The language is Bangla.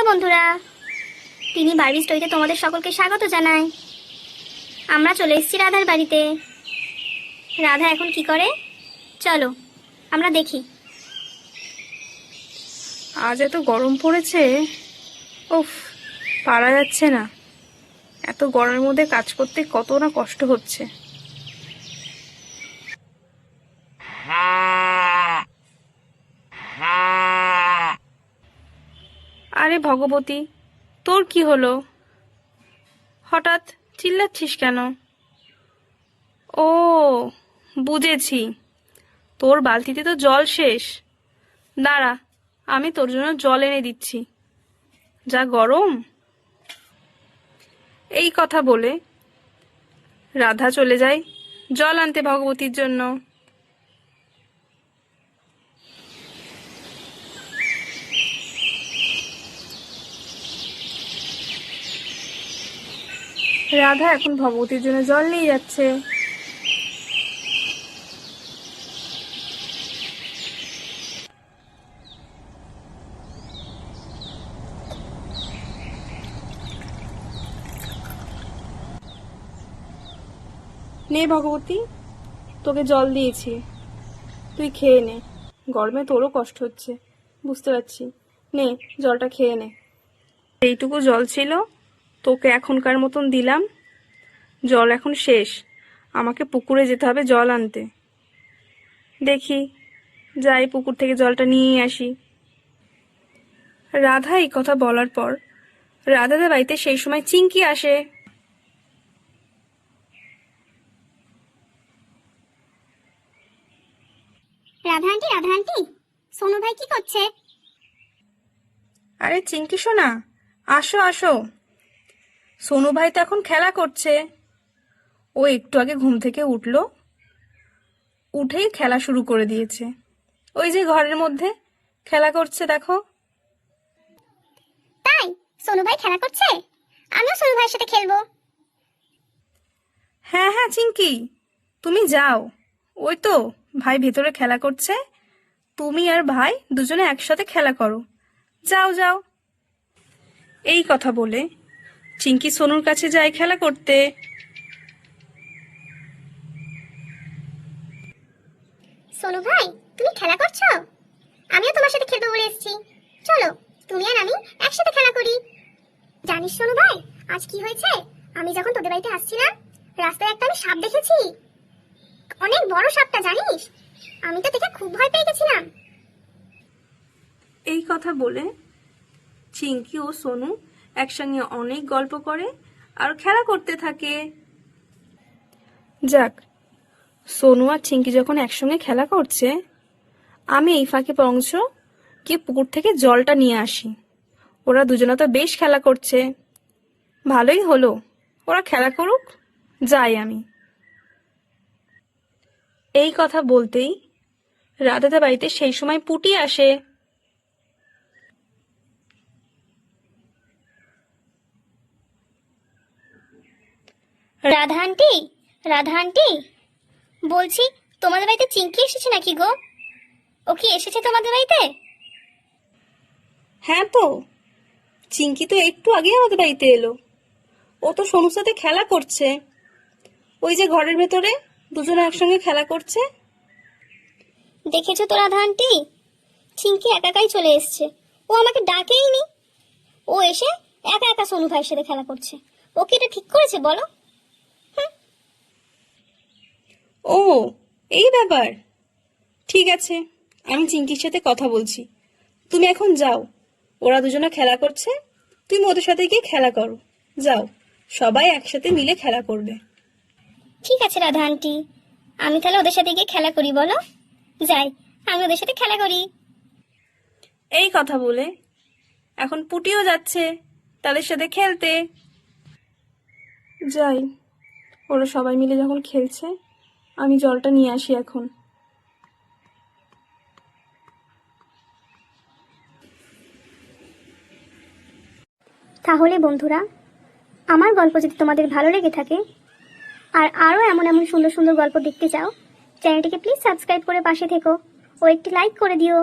বন্ধুরা, তিনি বারবি স্টোরিতে তোমাদের সকলকে স্বাগত জানাই। আমরা চলে এসেছি রাধার বাড়িতে। রাধা এখন কি করে চলো আমরা দেখি। আজ এত গরম পড়েছে, উফ পারা যাচ্ছে না। এত গরমের মধ্যে কাজ করতে কত না কষ্ট হচ্ছে। আরে ভগবতী, তোর কি হলো? হঠাৎ চিল্লাচ্ছিস কেন? ও বুঝেছি, তোর বালতিতে তো জল শেষ। দাঁড়া, আমি তোর জন্য জল এনে দিচ্ছি। যা গরম। এই কথা বলে রাধা চলে যায় জল আনতে ভগবতীর জন্য। রাধা এখন ভগবতীর জন্য জল নিয়ে যাচ্ছে। নে ভগবতী, তোকে জল দিয়েছি, তুই খেয়ে নে। গরমে তোরও কষ্ট হচ্ছে, বুঝতে পারছি। নে জলটা খেয়ে নে। এইটুকু জল ছিল, তোকে এখনকার মতন দিলাম। জল এখন শেষ, আমাকে পুকুরে যেতে হবে জল আনতে। দেখি যাই, পুকুর থেকে জলটা নিয়ে আসি। রাধা এই কথা বলার পর রাধাদের বাড়িতে সেই সময় চিঙ্কি আসে। রাধা আন্টি, সোনু ভাই কি করছে? আরে চিঙ্কি সোনা, আসো আসো। সোনু ভাই তো এখন খেলা করছে। ও একটু আগে ঘুম থেকে উঠলো, উঠেই খেলা শুরু করে দিয়েছে। ওই যে ঘরের মধ্যে খেলা করছে, দেখো। তাই সোনু ভাই খেলা করছে, আমিও সোনু ভাইয়ের সাথে খেলবো। হ্যাঁ হ্যাঁ চিঙ্কি, তুমি যাও। ওই তো ভাই ভেতরে খেলা করছে, তুমি আর ভাই দুজনে একসাথে খেলা করো। যাও যাও। এই কথা বলে চিঙ্কি সোনুর কাছে যায় খেলা করতে। সোনু ভাই, তুমি খেলা করছো? আমিও তোমার সাথে খেলবো বলে এসেছি। চলো তুমি আর আমি একসাথে খেলা করি। জানিস সোনু ভাই, আজ কি হয়েছে? আমি যখন তোদের বাড়িতে আসছিলাম, রাস্তায় একটা আমি সাপ দেখেছি। অনেক বড় সাপটা, জানিস? আমি তো দেখে খুব ভয় পেয়ে গেছিলাম। এই কথা বলে চিঙ্কি ও সোনু একসঙ্গে অনেক গল্প করে আর খেলা করতে থাকে। যাক, সোনু আর চিঙ্কি যখন একসঙ্গে খেলা করছে, আমি এই ফাঁকে বরঞ্চ গিয়ে পুকুর থেকে জলটা নিয়ে আসি। ওরা দুজনে তো বেশ খেলা করছে, ভালোই হলো। ওরা খেলা করুক, যাই আমি। এই কথা বলতেই রাধাদের বাড়িতে সেই সময় পুটি আসে। রাধা আন্টি, বলছি তোমাদের বাড়িতে চিঙ্কি এসেছে নাকি গো? ও কি এসেছে তোমাদের বাড়িতে? হ্যাঁ তো, চিঙ্কি তো একটু আগে আমাদের বাড়িতে এলো। ও তো সোনুর সাথে খেলা করছে, ওই যে ঘরের ভেতরে দুজনে একসঙ্গে খেলা করছে। দেখেছো তো রাধা আন্টি, চিঙ্কি একাই চলে এসেছে। ও আমাকে ডাকেইনি, ও এসে একা একা সোনু ভাইয়ের সাথে খেলা করছে। ও কি এটা ঠিক করেছে বলো? ও এই ব্যাপার, ঠিক আছে, আমি চিঙ্কির সাথে কথা বলছি। তুমি এখন যাও, ওরা দুজনে খেলা করছে, তুমি ওদের সাথে গিয়ে খেলা করো। যাও, সবাই একসাথে মিলে খেলা করবে। ঠিক আছে রাধা আন্টি, আমি তাহলে ওদের সাথে গিয়ে খেলা করি। বলো, যাই আমি ওদের সাথে খেলা করি। এই কথা বলে এখন পুটিও যাচ্ছে তাদের সাথে খেলতে। যাই, ওরা সবাই মিলে যখন খেলছে, আমি জলটা নিয়ে আসি এখন। তাহলে বন্ধুরা, আমার গল্প যদি তোমাদের ভালো লেগে থাকে আর আরও এমন এমন সুন্দর সুন্দর গল্প দেখতে চাও, চ্যানেলটিকে প্লিজ সাবস্ক্রাইব করে পাশে থেকো ও একটি লাইক করে দিও।